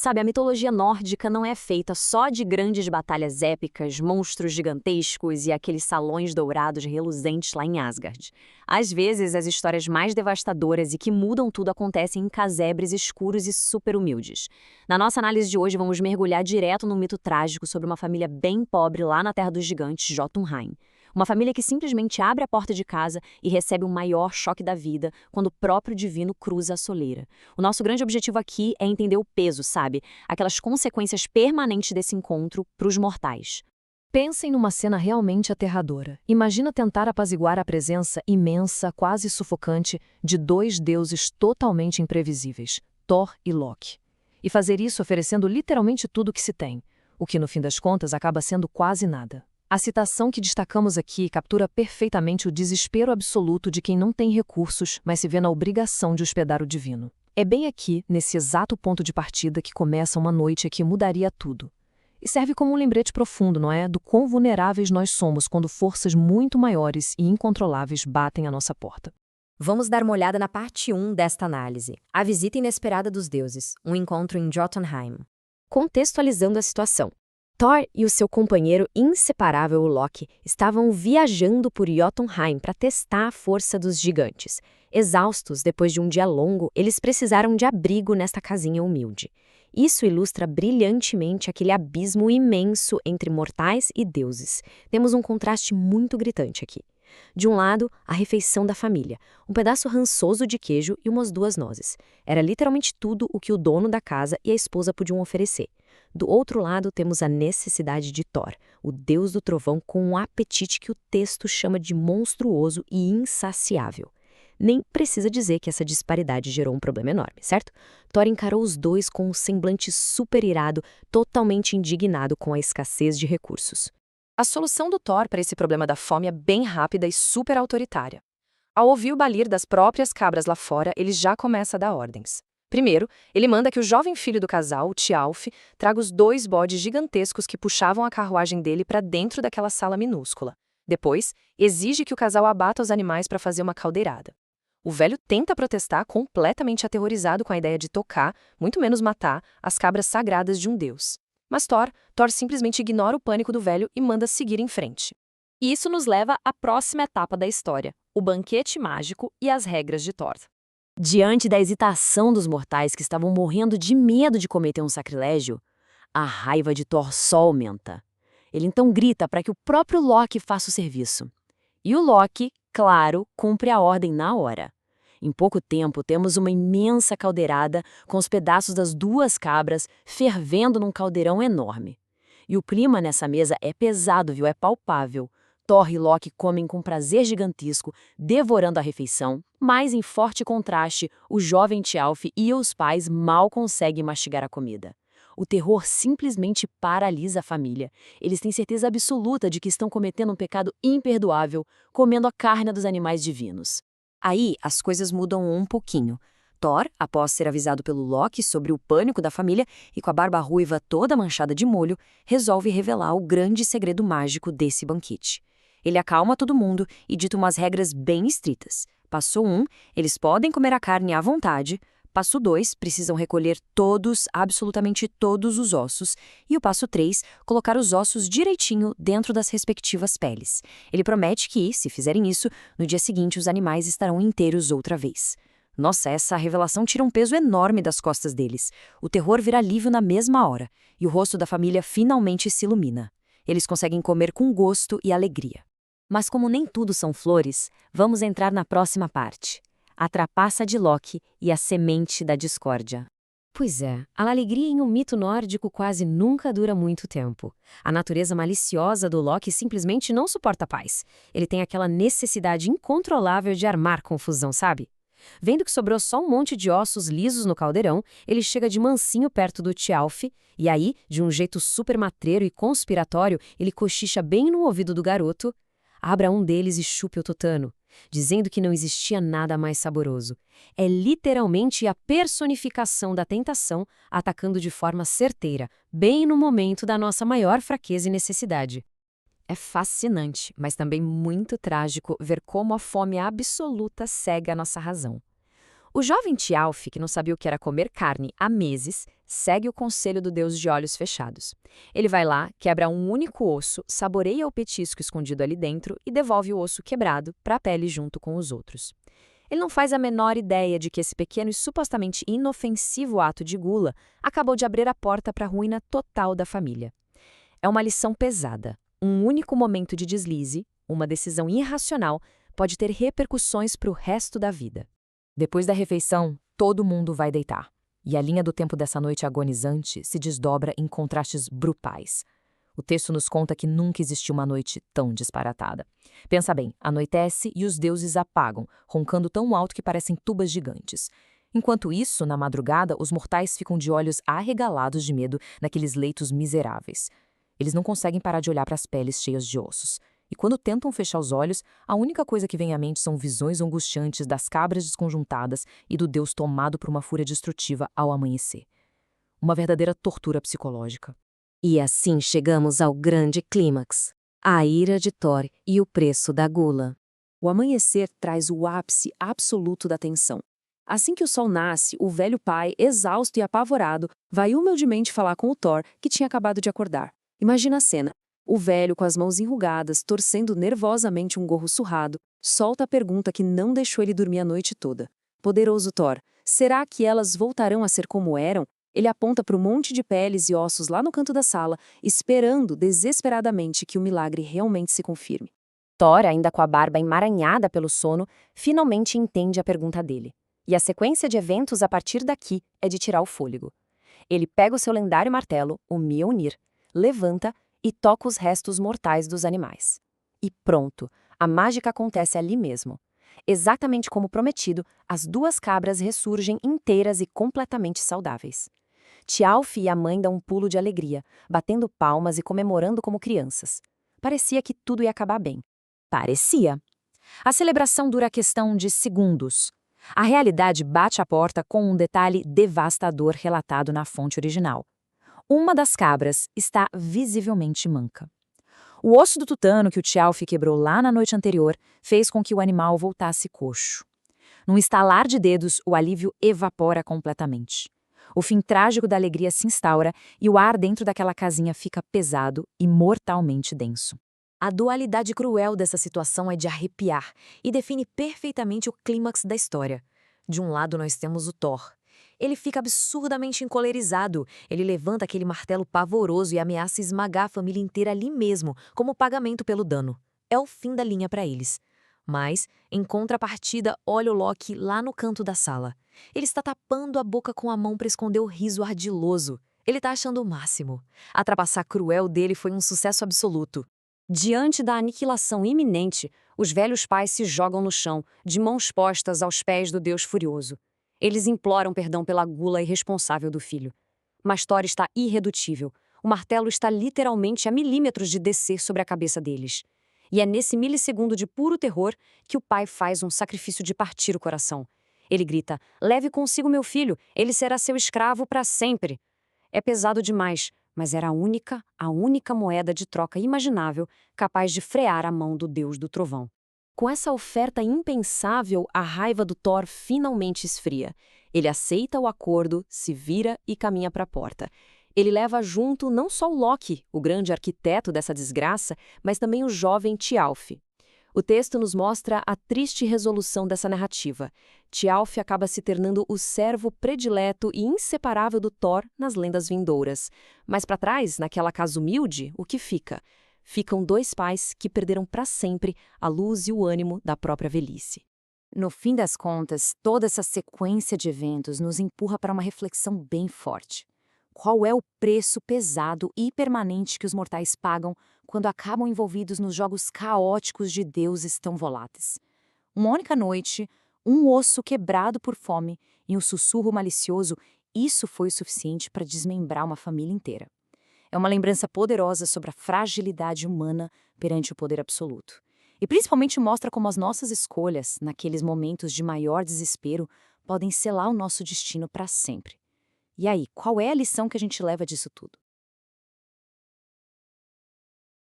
Sabe, a mitologia nórdica não é feita só de grandes batalhas épicas, monstros gigantescos e aqueles salões dourados reluzentes lá em Asgard. Às vezes, as histórias mais devastadoras e que mudam tudo acontecem em casebres escuros e super humildes. Na nossa análise de hoje, vamos mergulhar direto num mito trágico sobre uma família bem pobre lá na Terra dos Gigantes, Jotunheim. Uma família que simplesmente abre a porta de casa e recebe o maior choque da vida quando o próprio divino cruza a soleira. O nosso grande objetivo aqui é entender o peso, sabe? Aquelas consequências permanentes desse encontro para os mortais. Pensem numa cena realmente aterradora. Imagina tentar apaziguar a presença imensa, quase sufocante, de dois deuses totalmente imprevisíveis, Thor e Loki. E fazer isso oferecendo literalmente tudo o que se tem, o que no fim das contas acaba sendo quase nada. A citação que destacamos aqui captura perfeitamente o desespero absoluto de quem não tem recursos, mas se vê na obrigação de hospedar o divino. É bem aqui, nesse exato ponto de partida, que começa uma noite que mudaria tudo. E serve como um lembrete profundo, não é? Do quão vulneráveis nós somos quando forças muito maiores e incontroláveis batem à nossa porta. Vamos dar uma olhada na parte 1 desta análise. A visita inesperada dos deuses, um encontro em Jotunheim. Contextualizando a situação. Thor e o seu companheiro inseparável, o Loki, estavam viajando por Jotunheim para testar a força dos gigantes. Exaustos depois de um dia longo, eles precisaram de abrigo nesta casinha humilde. Isso ilustra brilhantemente aquele abismo imenso entre mortais e deuses. Temos um contraste muito gritante aqui. De um lado, a refeição da família, um pedaço rançoso de queijo e umas 2 nozes. Era literalmente tudo o que o dono da casa e a esposa podiam oferecer. Do outro lado, temos a necessidade de Thor, o deus do trovão com um apetite que o texto chama de monstruoso e insaciável. Nem precisa dizer que essa disparidade gerou um problema enorme, certo? Thor encarou os dois com um semblante super irado, totalmente indignado com a escassez de recursos. A solução do Thor para esse problema da fome é bem rápida e super autoritária. Ao ouvir o balir das próprias cabras lá fora, ele já começa a dar ordens. Primeiro, ele manda que o jovem filho do casal, o Thjalfi, traga os 2 bodes gigantescos que puxavam a carruagem dele para dentro daquela sala minúscula. Depois, exige que o casal abata os animais para fazer uma caldeirada. O velho tenta protestar, completamente aterrorizado com a ideia de tocar, muito menos matar, as cabras sagradas de um deus. Mas Thor simplesmente ignora o pânico do velho e manda seguir em frente. E isso nos leva à próxima etapa da história, o banquete mágico e as regras de Thor. Diante da hesitação dos mortais que estavam morrendo de medo de cometer um sacrilégio, a raiva de Thor só aumenta. Ele então grita para que o próprio Loki faça o serviço. E o Loki, claro, cumpre a ordem na hora. Em pouco tempo, temos uma imensa caldeirada com os pedaços das 2 cabras fervendo num caldeirão enorme. E o clima nessa mesa é pesado, viu? É palpável. Thor e Loki comem com prazer gigantesco, devorando a refeição, mas em forte contraste, o jovem Thjalfi e os pais mal conseguem mastigar a comida. O terror simplesmente paralisa a família. Eles têm certeza absoluta de que estão cometendo um pecado imperdoável, comendo a carne dos animais divinos. Aí, as coisas mudam um pouquinho. Thor, após ser avisado pelo Loki sobre o pânico da família e com a barba ruiva toda manchada de molho, resolve revelar o grande segredo mágico desse banquete. Ele acalma todo mundo e dita umas regras bem estritas. Passo 1, eles podem comer a carne à vontade. Passo 2, precisam recolher todos, absolutamente todos os ossos. E o passo 3, colocar os ossos direitinho dentro das respectivas peles. Ele promete que, se fizerem isso, no dia seguinte os animais estarão inteiros outra vez. Nossa, essa revelação tira um peso enorme das costas deles. O terror vira alívio na mesma hora, e o rosto da família finalmente se ilumina. Eles conseguem comer com gosto e alegria. Mas como nem tudo são flores, vamos entrar na próxima parte. A trapaça de Loki e a semente da discórdia. Pois é, a alegria em um mito nórdico quase nunca dura muito tempo. A natureza maliciosa do Loki simplesmente não suporta a paz. Ele tem aquela necessidade incontrolável de armar confusão, sabe? Vendo que sobrou só um monte de ossos lisos no caldeirão, ele chega de mansinho perto do Thjalfi, e aí, de um jeito super matreiro e conspiratório, ele cochicha bem no ouvido do garoto: abra um deles e chupe o tutano, dizendo que não existia nada mais saboroso. É literalmente a personificação da tentação atacando de forma certeira, bem no momento da nossa maior fraqueza e necessidade. É fascinante, mas também muito trágico ver como a fome absoluta cega a nossa razão. O jovem Tialf, que não sabia o que era comer carne há meses, segue o conselho do deus de olhos fechados. Ele vai lá, quebra um único osso, saboreia o petisco escondido ali dentro e devolve o osso quebrado para a pele junto com os outros. Ele não faz a menor ideia de que esse pequeno e supostamente inofensivo ato de gula acabou de abrir a porta para a ruína total da família. É uma lição pesada. Um único momento de deslize, uma decisão irracional, pode ter repercussões para o resto da vida. Depois da refeição, todo mundo vai deitar. E a linha do tempo dessa noite agonizante se desdobra em contrastes brutais. O texto nos conta que nunca existiu uma noite tão disparatada. Pensa bem, anoitece e os deuses apagam, roncando tão alto que parecem tubas gigantes. Enquanto isso, na madrugada, os mortais ficam de olhos arregalados de medo naqueles leitos miseráveis. Eles não conseguem parar de olhar para as peles cheias de ossos. E quando tentam fechar os olhos, a única coisa que vem à mente são visões angustiantes das cabras desconjuntadas e do Deus tomado por uma fúria destrutiva ao amanhecer. Uma verdadeira tortura psicológica. E assim chegamos ao grande clímax, a ira de Thor e o preço da gula. O amanhecer traz o ápice absoluto da tensão. Assim que o sol nasce, o velho pai, exausto e apavorado, vai humildemente falar com o Thor, que tinha acabado de acordar. Imagina a cena. O velho, com as mãos enrugadas, torcendo nervosamente um gorro surrado, solta a pergunta que não deixou ele dormir a noite toda. Poderoso Thor, será que elas voltarão a ser como eram? Ele aponta para o monte de peles e ossos lá no canto da sala, esperando desesperadamente que o milagre realmente se confirme. Thor, ainda com a barba emaranhada pelo sono, finalmente entende a pergunta dele. E a sequência de eventos a partir daqui é de tirar o fôlego. Ele pega o seu lendário martelo, o Mjolnir, levanta e toca os restos mortais dos animais. E pronto, a mágica acontece ali mesmo. Exatamente como prometido, as duas cabras ressurgem inteiras e completamente saudáveis. Tialf e a mãe dão um pulo de alegria, batendo palmas e comemorando como crianças. Parecia que tudo ia acabar bem. Parecia. A celebração dura questão de segundos. A realidade bate à porta com um detalhe devastador relatado na fonte original. Uma das cabras está visivelmente manca. O osso do tutano que o Tialf quebrou lá na noite anterior fez com que o animal voltasse coxo. Num estalar de dedos, o alívio evapora completamente. O fim trágico da alegria se instaura e o ar dentro daquela casinha fica pesado e mortalmente denso. A dualidade cruel dessa situação é de arrepiar e define perfeitamente o clímax da história. De um lado nós temos o Thor. Ele fica absurdamente encolerizado. Ele levanta aquele martelo pavoroso e ameaça esmagar a família inteira ali mesmo, como pagamento pelo dano. É o fim da linha para eles. Mas, em contrapartida, olha o Loki lá no canto da sala. Ele está tapando a boca com a mão para esconder o riso ardiloso. Ele está achando o máximo. A trapaça cruel dele foi um sucesso absoluto. Diante da aniquilação iminente, os velhos pais se jogam no chão, de mãos postas aos pés do Deus furioso. Eles imploram perdão pela gula irresponsável do filho. Mas Thor está irredutível. O martelo está literalmente a milímetros de descer sobre a cabeça deles. E é nesse milissegundo de puro terror que o pai faz um sacrifício de partir o coração. Ele grita, leve consigo meu filho, ele será seu escravo para sempre. É pesado demais, mas era a única moeda de troca imaginável capaz de frear a mão do Deus do Trovão. Com essa oferta impensável, a raiva do Thor finalmente esfria. Ele aceita o acordo, se vira e caminha para a porta. Ele leva junto não só o Loki, o grande arquiteto dessa desgraça, mas também o jovem Tialf. O texto nos mostra a triste resolução dessa narrativa. Tialf acaba se tornando o servo predileto e inseparável do Thor nas lendas vindouras. Mas para trás, naquela casa humilde, o que fica? Ficam dois pais que perderam para sempre a luz e o ânimo da própria velhice. No fim das contas, toda essa sequência de eventos nos empurra para uma reflexão bem forte. Qual é o preço pesado e permanente que os mortais pagam quando acabam envolvidos nos jogos caóticos de deuses tão voláteis? Uma única noite, um osso quebrado por fome e um sussurro malicioso, isso foi o suficiente para desmembrar uma família inteira. É uma lembrança poderosa sobre a fragilidade humana perante o poder absoluto. E principalmente mostra como as nossas escolhas, naqueles momentos de maior desespero, podem selar o nosso destino para sempre. E aí, qual é a lição que a gente leva disso tudo?